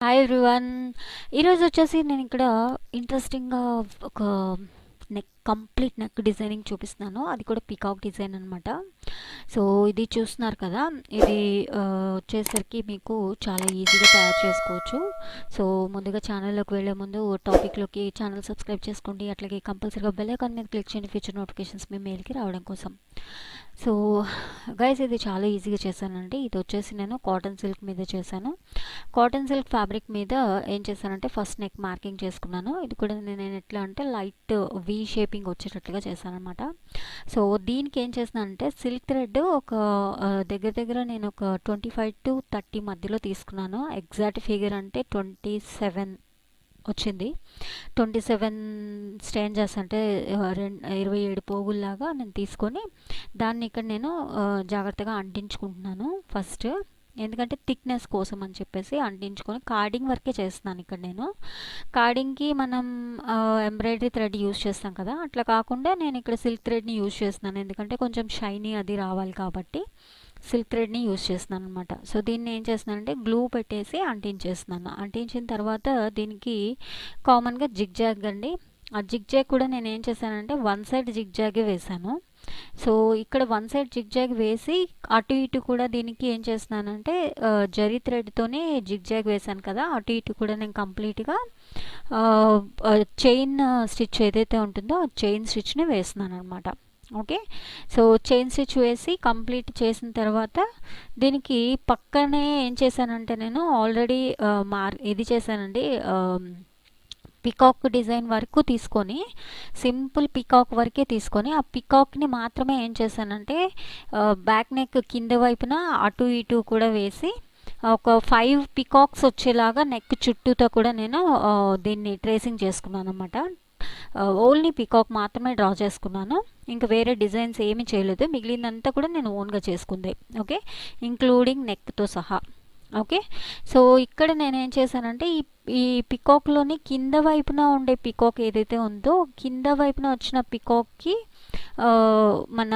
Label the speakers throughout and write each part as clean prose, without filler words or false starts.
Speaker 1: Hi everyone. ఈరోజు వచ్చేసి నేను ఇక్కడ ఇంట్రెస్టింగ్గా ఒక కంప్లీట్ నెక్ డిజైనింగ్ చూపిస్తున్నాను. అది కూడా పీకాక్ డిజైన్ అనమాట. సో ఇది చూస్తున్నారు కదా, ఇది వచ్చేసరికి మీకు చాలా ఈజీగా తయారు చేసుకోవచ్చు. సో ముందుగా ఛానల్లోకి వెళ్ళే ముందు టాపిక్లోకి ఛానల్ సబ్స్క్రైబ్ చేసుకోండి. అట్లాగే కంపల్సరీగా బెల్ ఐకాన్ మీద క్లిక్ చేయండి ఫ్యూచర్ నోటిఫికేషన్స్ మీ మెయిల్కి రావడం కోసం. సో గైస్, ఇది చాలా ఈజీగా చేశానండి. ఇది వచ్చేసి నేను కాటన్ సిల్క్ మీద చేశాను. కాటన్ సిల్క్ ఫ్యాబ్రిక్ మీద ఏం చేశానంటే ఫస్ట్ నెక్ మార్కింగ్ చేసుకున్నాను. ఇది కూడా నేను ఎట్లా అంటే లైట్ వీ షేపింగ్ వచ్చేటట్లుగా చేశాను అనమాట. సో దీనికి ఏం చేస్తున్నానంటే సిల్క్ థ్రెడ్ ఒక దగ్గర దగ్గర నేను ఒక 25 to 30 మధ్యలో తీసుకున్నాను. ఎగ్జాక్ట్ ఫిగర్ అంటే 27 వచ్చింది. 27 స్ట్రేంజర్స్ అంటే 27 పోగుల్లాగా నేను తీసుకొని దాన్ని ఇక్కడ నేను జాగ్రత్తగా అంటించుకుంటున్నాను ఫస్ట్. ఎందుకంటే థిక్నెస్ కోసం అని చెప్పేసి అంటించుకొని కార్డింగ్ వర్కే చేస్తున్నాను ఇక్కడ నేను. కార్డింగ్కి మనం ఎంబ్రాయిడరీ థ్రెడ్ యూస్ చేస్తాం కదా, అట్లా కాకుండా నేను ఇక్కడ సిల్క్ థ్రెడ్ని యూస్ చేస్తున్నాను. ఎందుకంటే కొంచెం షైనీ అది రావాలి కాబట్టి సిల్క్ థ్రెడ్ని యూస్ చేస్తున్నాను అనమాట. సో దీన్ని ఏం చేస్తున్నానంటే గ్లూ పెట్టేసి అంటించేస్తున్నాను. అంటించిన తర్వాత దీనికి కామన్గా జిగ్జాగ్ అండి. ఆ జిగ్జాగ్ కూడా నేను ఏం చేశానంటే వన్ సైడ్ జిగ్జాగే వేశాను. సో ఇక్కడ వన్ సైడ్ జిగ్జాగ్ వేసి అటు ఇటు కూడా దీనికి ఏం చేస్తున్నానంటే జరీ థ్రెడ్తోనే జిగ్జాగ్ వేశాను కదా, అటు ఇటు కూడా నేను కంప్లీట్గా చైన్ స్టిచ్ ఏదైతే ఉంటుందో ఆ చైన్ స్టిచ్ని వేస్తున్నాను అనమాట. ఓకే, సో చైన్ స్టిచ్ వేసి కంప్లీట్ చేసిన తర్వాత దీనికి పక్కనే ఏం చేశానంటే నేను ఆల్రెడీ ఇది చేశానండి, పికాక్ డిజైన్ వరకు తీసుకొని సింపుల్ పికాక్ వరకే తీసుకొని ఆ పికాక్ని మాత్రమే ఏం చేశానంటే బ్యాక్ నెక్ కింద వైపున అటు ఇటు కూడా వేసి ఒక 5 పికాక్స్ వచ్చేలాగా నెక్ చుట్టూతో కూడా నేను దీన్ని ట్రేసింగ్ చేసుకున్నాను అనమాట. ఓన్లీ పికాక్ మాత్రమే డ్రా చేసుకున్నాను, ఇంకా వేరే డిజైన్స్ ఏమీ చేయలేదు. మిగిలినంతా కూడా నేను ఓన్గా చేసుకుంది. ఓకే, ఇంక్లూడింగ్ నెక్తో సహా. ఓకే, సో ఇక్కడ నేను ఏం చేశానంటే ఈ పికాక్లోని కింద వైపున ఉండే పికాక్ ఏదైతే ఉందో కింద వైపున వచ్చిన పికాక్కి మన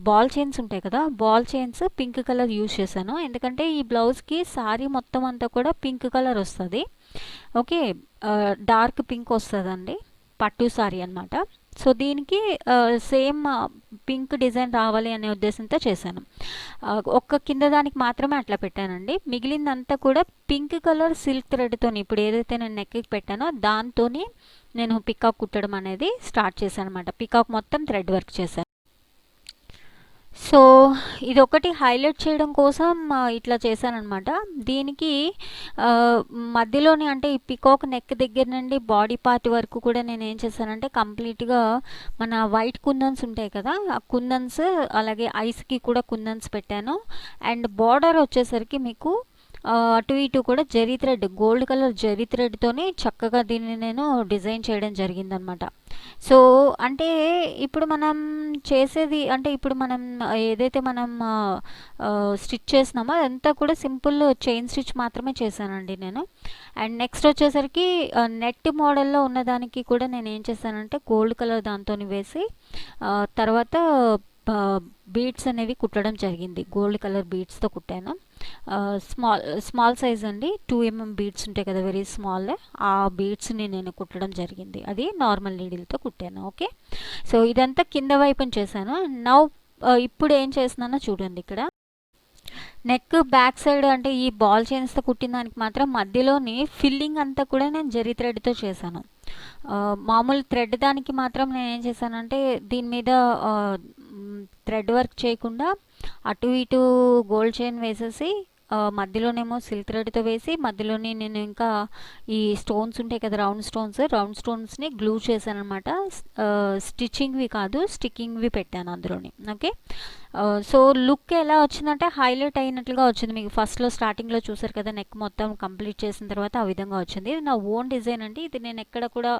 Speaker 1: బాల్ చైన్స్ ఉంటాయి కదా, ball chains pink colour use చేశాను. ఎందుకంటే ఈ బ్లౌజ్కి సారీ మొత్తం అంతా కూడా పింక్ కలర్ వస్తుంది. ఓకే, డార్క్ పింక్ వస్తుందండి, పట్టు సారీ అనమాట. సో దీనికి సేమ్ పింక్ డిజైన్ రావాలి అనే ఉద్దేశంతో చేశాను. ఒక్క కింద దానికి మాత్రమే అట్లా పెట్టానండి. మిగిలిందంతా కూడా పింక్ కలర్ సిల్క్ థ్రెడ్తో ఇప్పుడు ఏదైతే నేను నెక్కి పెట్టానో దాంతో నేను పికాక్ కుట్టడం అనేది స్టార్ట్ చేశాను అనమాట. పికాక్ మొత్తం థ్రెడ్ వర్క్ చేశాను. సో ఇది ఒకటి హైలైట్ చేయడం కోసం ఇట్లా చేశానమాట. దీనికి మధ్యలోని అంటే ఈ పికాక్ నెక్ దగ్గర నుండి బాడీ పార్ట్ వరకు కూడా నేను ఏం చేశానంటే కంప్లీట్గా మన వైట్ కుందన్స్ ఉంటాయి కదా, ఆ కుందన్స్ అలాగే ఐస్కి కూడా కుందన్స్ పెట్టాను. అండ్ బార్డర్ వచ్చేసరికి మీకు అటు ఇటు కూడా zari thread, gold colour zari థ్రెడ్తోని చక్కగా దీన్ని నేను డిజైన్ చేయడం జరిగిందనమాట. సో అంటే ఇప్పుడు మనం చేసేది అంటే ఇప్పుడు మనం ఏదైతే మనం స్టిచ్ చేసినామో అదంతా కూడా సింపుల్ చైన్ స్టిచ్ మాత్రమే చేశానండి నేను. అండ్ నెక్స్ట్ వచ్చేసరికి నెట్ మోడల్లో ఉన్నదానికి కూడా నేను ఏం చేశానంటే గోల్డ్ కలర్ దాంతో వేసి తర్వాత బీడ్స్ అనేవి కుట్టడం జరిగింది. గోల్డ్ కలర్ బీడ్స్తో కుట్టాను. స్మాల్ సైజ్ అండి, 2mm బీడ్స్ ఉంటాయి కదా, వెరీ స్మాల్. ఆ బీడ్స్ని నేను కుట్టడం జరిగింది. అది నార్మల్ నీడిల్తో కుట్టాను. ఓకే, సో ఇదంతా కింద వైపున చేశాను. నౌ ఇప్పుడు ఏం చేస్తున్నానో చూడండి. ఇక్కడ నెక్ బ్యాక్ సైడ్ అంటే ఈ బాల్ చైన్స్తో కుట్టిన దానికి మాత్రం మధ్యలోని ఫిల్లింగ్ అంతా కూడా నేను జరీ థ్రెడ్తో చేశాను. మామూలు థ్రెడ్ దానికి మాత్రం నేను ఏం చేశానంటే దీని మీద థ్రెడ్ వర్క్ చేయకుండా అటు ఇటు గోల్డ్ చైన్ వేసేసి మధ్యలోనేమో సిల్క్ థ్రెడ్తో వేసి మధ్యలోనే నేను ఇంకా ఈ స్టోన్స్ ఉంటాయి కదా, రౌండ్ స్టోన్స్ని గ్లూ చేశాను అనమాట. స్టిచ్చింగ్వి కాదు, స్టిక్కింగ్వి పెట్టాను అందులోని. ఓకే, సో లుక్ ఎలా వచ్చిందంటే హైలైట్ అయినట్లుగా వచ్చింది. మీకు ఫస్ట్లో స్టార్టింగ్లో చూసారు కదా, నెక్ మొత్తం కంప్లీట్ చేసిన తర్వాత ఆ విధంగా వచ్చింది. ఇది నా ఓన్ డిజైన్ అండి. ఇది నేను ఎక్కడ కూడా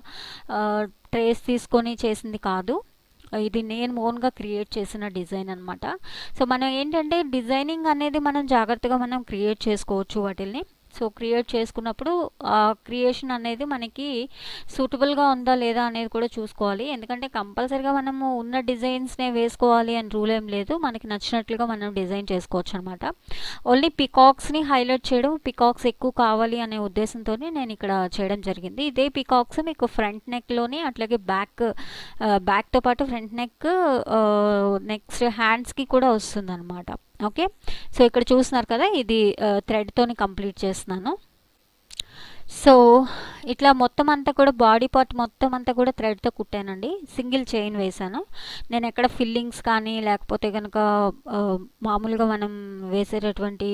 Speaker 1: ట్రేస్ తీసుకొని చేసింది కాదు, ఇది నేను ఓన్గా క్రియేట్ చేసిన డిజైన్ అనమాట. సో మనం ఏంటంటే డిజైనింగ్ అనేది మనం జాగ్రత్తగా మనం క్రియేట్ చేసుకోవచ్చు వాటిల్ని. సో క్రియేట్ చేసుకున్నప్పుడు ఆ క్రియేషన్ అనేది మనకి సూటబుల్గా ఉందా లేదా అనేది కూడా చూసుకోవాలి. ఎందుకంటే కంపల్సరీగా మనము ఉన్న డిజైన్స్నే వేసుకోవాలి అని రూల్ ఏం లేదు. మనకి నచ్చినట్లుగా మనం డిజైన్ చేసుకోవచ్చు అనమాట. ఓన్లీ పికాక్స్ని హైలైట్ చేయడం, పికాక్స్ ఎక్కువ కావాలి అనే ఉద్దేశంతో నేను ఇక్కడ చేయడం జరిగింది. ఇదే పికాక్స్ మీకు ఫ్రంట్ నెక్లోని అట్లాగే బ్యాక్తో పాటు ఫ్రంట్ నెక్, నెక్స్ట్ హ్యాండ్స్కి కూడా వస్తుంది అనమాట. ఓకే, సో ఇక్కడ చూస్తున్నారు కదా, ఇది థ్రెడ్తోని కంప్లీట్ చేస్తున్నాను. సో ఇట్లా మొత్తం అంతా కూడా బాడీ పార్ట్ మొత్తం అంతా కూడా థ్రెడ్తో కుట్టానండి. సింగిల్ చైన్ వేసాను. నేను ఎక్కడ ఫిల్లింగ్స్ కానీ లేకపోతే కనుక మామూలుగా మనం వేసేటటువంటి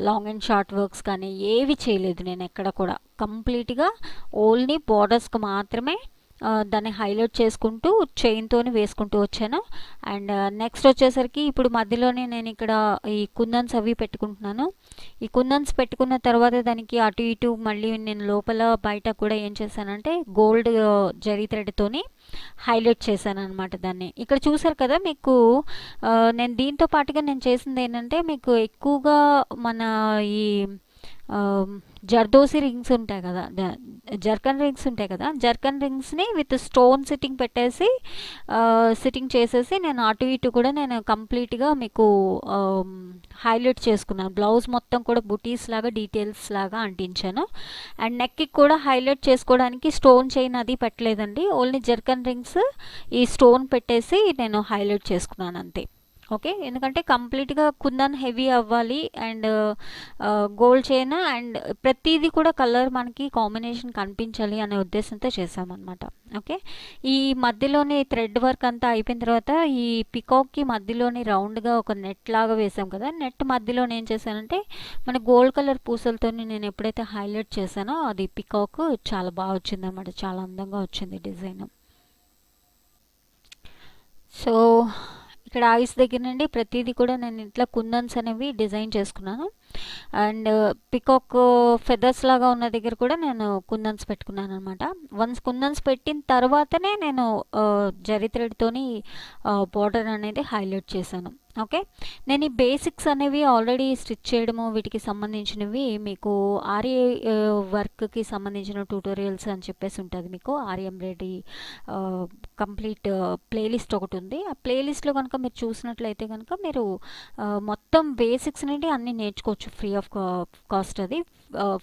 Speaker 1: లాంగ్ అండ్ షార్ట్ వర్క్స్ కానీ ఏవి చేయలేదు నేను ఎక్కడ కూడా. కంప్లీట్గా ఓన్లీ బార్డర్స్కి మాత్రమే దాన్ని హైలైట్ చేసుకుంటూ చైన్తోని వేసుకుంటూ వచ్చాను. అండ్ నెక్స్ట్ వచ్చేసరికి ఇప్పుడు మధ్యలోనే నేను ఇక్కడ ఈ కుందన్స్ అవి పెట్టుకుంటున్నాను. ఈ కుందన్స్ పెట్టుకున్న తర్వాత దానికి అటు ఇటు మళ్ళీ నేను లోపల బయట కూడా ఏం చేశానంటే గోల్డ్ జరీ థ్రెడ్తోని హైలైట్ చేశాను అనమాట దాన్ని. ఇక్కడ చూసారు కదా మీకు, నేను దీంతో పాటుగా నేను చేసింది ఏంటంటే మీకు ఎక్కువగా మన ఈ జర్దోసి రింగ్స్ ఉంటాయి కదా, జర్కన్ రింగ్స్ ఉంటాయి కదా, జర్కన్ రింగ్స్ని విత్ స్టోన్ సిట్టింగ్ పెట్టేసి సిట్టింగ్ చేసేసి నేను అటు ఇటు కూడా నేను కంప్లీట్గా మీకు హైలైట్ చేసుకున్నాను. బ్లౌజ్ మొత్తం కూడా బుటీస్ లాగా డీటెయిల్స్ లాగా అంటించాను. అండ్ నెక్కి కూడా హైలైట్ చేసుకోవడానికి స్టోన్ చైన్ అది పెట్టలేదండి. ఓన్లీ జర్కన్ రింగ్స్ ఈ స్టోన్ పెట్టేసి నేను హైలైట్ చేసుకున్నాను అంతే. ఓకే, ఎందుకంటే కంప్లీట్గా కుందన్ హెవీ అవ్వాలి అండ్ గోల్డ్ చైన్ అండ్ ప్రతిదీ కూడా కలర్ మనకి కాంబినేషన్ కనిపించాలి అనే ఉద్దేశంతో చేసామన్నమాట. ఓకే, ఈ మధ్యలోని థ్రెడ్ వర్క్ అంతా అయిపోయిన తర్వాత ఈ పికాక్కి మధ్యలోని రౌండ్గా ఒక నెట్ లాగా వేసాం కదా, నెట్ మధ్యలో ఏం చేశానంటే మన గోల్డ్ కలర్ పూసలతో నేను ఎప్పుడైతే హైలైట్ చేశానో అది పికాక్ చాలా బాగా వచ్చింది అనమాట. చాలా అందంగా వచ్చింది డిజైన్. సో ఇక్కడ ఐస్ దగ్గర నుండి ప్రతిదీ కూడా నేను ఇట్లా కుందన్స్ అనేవి డిజైన్ చేసుకున్నాను. అండ్ పికాక్ ఫెదర్స్ లాగా ఉన్న దగ్గర కూడా నేను కుందన్స్ పెట్టుకున్నాను అనమాట. వన్స్ కుందన్స్ పెట్టిన తర్వాతనే నేను జరీ థ్రెడ్తోని బార్డర్ అనేది హైలైట్ చేశాను. ఓకే, నేను ఈ బేసిక్స్ అనేవి ఆల్రెడీ స్టిచ్ చేయడము వీటికి సంబంధించినవి మీకు ఆరి వర్క్కి సంబంధించిన ట్యూటోరియల్స్ అని చెప్పేసి ఉంటుంది. మీకు ఆరి ఎంబ్రాయిడరీ కంప్లీట్ ప్లేలిస్ట్ ఒకటి ఉంది. ఆ ప్లేలిస్ట్లో కనుక మీరు చూసినట్లయితే కనుక మీరు మొత్తం బేసిక్స్ నుండి అన్నీ నేర్చుకోవచ్చు ఫ్రీ ఆఫ్ కాస్ట్. అది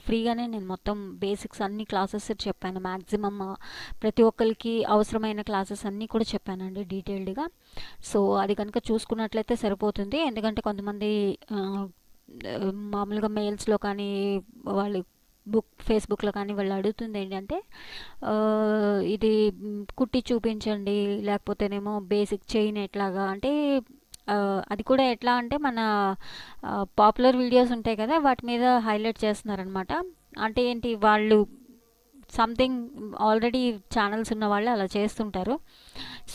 Speaker 1: ఫ్రీగానే నేను మొత్తం బేసిక్స్ అన్ని క్లాసెస్ చెప్పాను. మ్యాక్సిమమ్ ప్రతి ఒక్కరికి అవసరమైన క్లాసెస్ అన్నీ కూడా చెప్పానండి డీటెయిల్డ్గా. సో అది కనుక చూసుకున్నట్లయితే సరిపోతుంది. ఎందుకంటే కొంతమంది మామూలుగా మెయిల్స్లో కానీ వాళ్ళు ఫేస్బుక్లో కానీ వాళ్ళు అడుగుతుంది ఏంటంటే ఇది కుట్టి చూపించండి, లేకపోతేనేమో బేసిక్ చైన్ ఎట్లాగా అంటే అది కూడా ఎట్లా అంటే మన పాపులర్ వీడియోస్ ఉంటాయి కదా వాటి మీద హైలైట్ చేస్తున్నారనమాట. అంటే ఏంటి, వాళ్ళు సంథింగ్ ఆల్రెడీ ఛానల్స్ ఉన్న వాళ్ళు అలా చేస్తుంటారు.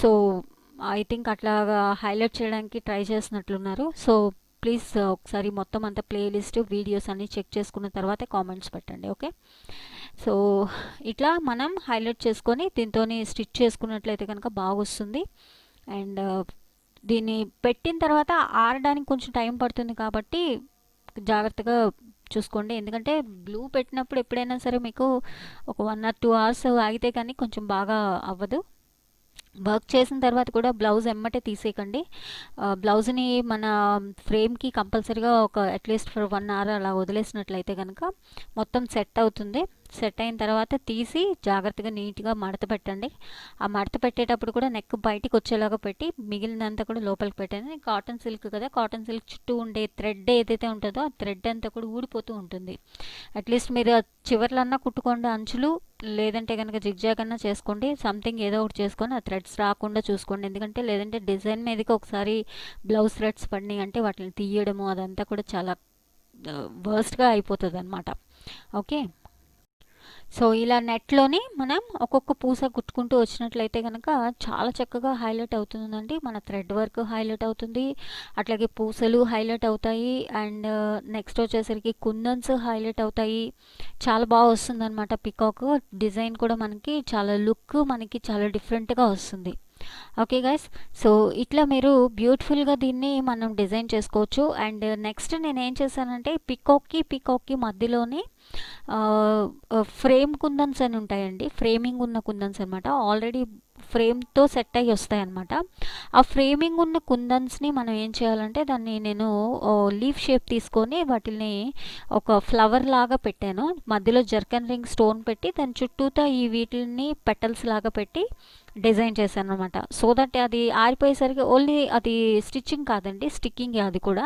Speaker 1: సో ఐ థింక్ అట్లాగా హైలైట్ చేయడానికి ట్రై చేసినట్లున్నారు. సో ప్లీజ్ ఒకసారి మొత్తం అంతా ప్లేలిస్ట్ వీడియోస్ అన్నీ చెక్ చేసుకున్న తర్వాత కామెంట్స్ పెట్టండి. ఓకే, సో ఇట్లా మనం హైలైట్ చేసుకొని దీంతో స్టిచ్ చేసుకున్నట్లయితే కనుక బాగా వస్తుంది. అండ్ దీన్ని పెట్టిన తర్వాత ఆరడానికి కొంచెం టైం పడుతుంది కాబట్టి జాగ్రత్తగా చూసుకోండి. ఎందుకంటే బ్లూ పెట్టినప్పుడు ఎప్పుడైనా సరే మీకు ఒక 1 or 2 hours ఆగితే కానీ కొంచెం బాగా అవ్వదు. వర్క్ చేసిన తర్వాత కూడా బ్లౌజ్ ఎమ్మటే తీసేయకండి. బ్లౌజ్ని మన ఫ్రేమ్కి కంపల్సరీగా ఒక అట్లీస్ట్ ఫర్ 1 hour అలా వదిలేసినట్లయితే కనుక మొత్తం సెట్ అవుతుంది. సెట్ అయిన తర్వాత తీసి జాగ్రత్తగా నీట్గా మడత పెట్టండి. ఆ మడత పెట్టేటప్పుడు కూడా నెక్ బయటికి వచ్చేలాగా పెట్టి మిగిలినంతా కూడా లోపలికి పెట్టండి. కాటన్ సిల్క్ కదా, కాటన్ సిల్క్ చుట్టూ ఉండే థ్రెడ్ ఏదైతే ఉంటుందో ఆ థ్రెడ్ అంతా కూడా ఊడిపోతూ ఉంటుంది. అట్లీస్ట్ మీరు చివర్లన్నా కుట్టుకోండి అంచులు, లేదంటే కనుక జిగ్జాగ్ అన్నా చేసుకోండి. సంథింగ్ ఏదో ఒకటి చేసుకొని ఆ థ్రెడ్స్ రాకుండా చూసుకోండి. ఎందుకంటే లేదంటే డిజైన్ మీదకి ఒకసారి బ్లౌజ్ థ్రెడ్స్ పడినాయి అంటే వాటిని తీయడము అదంతా కూడా చాలా వర్స్ట్గా అయిపోతుంది అనమాట. ఓకే, సో ఇలా నెట్లోని మనం ఒక్కొక్క పూస కుట్టుకుంటూ వచ్చినట్లయితే కనుక చాలా చక్కగా హైలైట్ అవుతుందండి. మన థ్రెడ్ వర్క్ హైలైట్ అవుతుంది, అట్లాగే పూసలు హైలైట్ అవుతాయి, అండ్ నెక్స్ట్ వచ్చేసరికి కుందన్స్ హైలైట్ అవుతాయి. చాలా బాగా వస్తుంది అనమాట. పికాక్ డిజైన్ కూడా మనకి చాలా లుక్ మనకి చాలా డిఫరెంట్గా వస్తుంది. Okay guys. సో ఇట్లా మీరు బ్యూటిఫుల్గా దీన్ని మనం డిజైన్ చేసుకోవచ్చు. అండ్ నెక్స్ట్ నేను ఏం చేశానంటే పీకాక్కి మధ్యలోనే ఫ్రేమ్ కుందన్స్ అని ఉంటాయండి, ఫ్రేమింగ్ ఉన్న కుందన్స్ అనమాట, ఆల్రెడీ ఫ్రేమ్తో సెట్ అయ్యి వస్తాయన్నమాట. ఆ ఫ్రేమింగ్ ఉన్న కుందన్స్ని మనం ఏం చేయాలంటే దాన్ని నేను లీఫ్ షేప్ తీసుకొని వాటిని ఒక ఫ్లవర్ లాగా పెట్టాను, మధ్యలో జర్కన్ రింగ్ స్టోన్ పెట్టి దాని చుట్టూతా ఈ వీటిని పెటల్స్ లాగా పెట్టి డిజైన్ చేశాను అనమాట. సో దట్ అది ఆరిపోయేసరికి ఓన్లీ అది స్టిచ్చింగ్ కాదండి, స్టిక్కింగ్, అది కూడా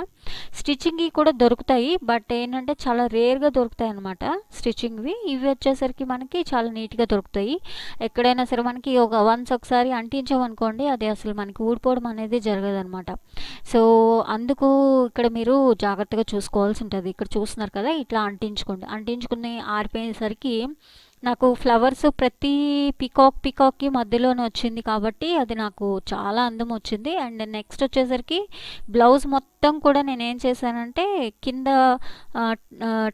Speaker 1: స్టిచ్చింగ్వి కూడా దొరుకుతాయి, బట్ ఏంటంటే చాలా రేర్గా దొరుకుతాయి అనమాట స్టిచ్చింగ్వి. ఇవి వచ్చేసరికి మనకి చాలా నీట్గా దొరుకుతాయి. ఎక్కడైనా సరే మనకి వన్స్ ఒకసారి అంటించామనుకోండి అది అసలు మనకి ఊడిపోవడం అనేది జరగదనమాట. సో అందుకు ఇక్కడ మీరు జాగ్రత్తగా చూసుకోవాల్సి ఉంటుంది. ఇక్కడ చూస్తున్నారు కదా, ఇట్లా అంటించుకుని ఆరిపోయేసరికి నాకు ఫ్లవర్స్ ప్రతి పీకాక్కి మధ్యలోనే వచ్చింది కాబట్టి అది నాకు చాలా అందం వచ్చింది. అండ్ నెక్స్ట్ వచ్చేసరికి బ్లౌజ్ మొత్తం కూడా నేను ఏం చేశానంటే కింద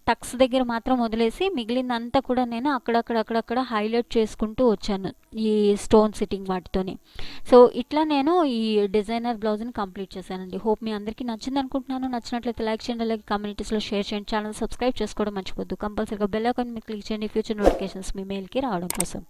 Speaker 1: టక్స్ దగ్గర మాత్రం వదిలేసి మిగిలిందంతా కూడా నేను అక్కడక్కడ హైలైట్ చేసుకుంటూ వచ్చాను ఈ స్టోన్ సిట్టింగ్ వాటితోని. సో ఇట్లా నేను ఈ డిజైనర్ బ్లౌజ్ని కంప్లీట్ చేశానండి. హోప్ మీ అందరికీ నచ్చింది అనుకుంటున్నాను. నచ్చినట్లయితే లైక్ చేయండి, అలాగే కమ్యూనిటీస్లో షేర్ చేయండి, ఛానల్ సబ్స్క్రైబ్ చేసుకోవడం మర్చిపోద్దు. కంపల్సరీగా బెల్ ఐకాన్ మీద క్లిక్ చేయండి ఫ్యూచర్ నోటిఫికేషన్స్ మీ మెయిల్కి రావడం కోసం.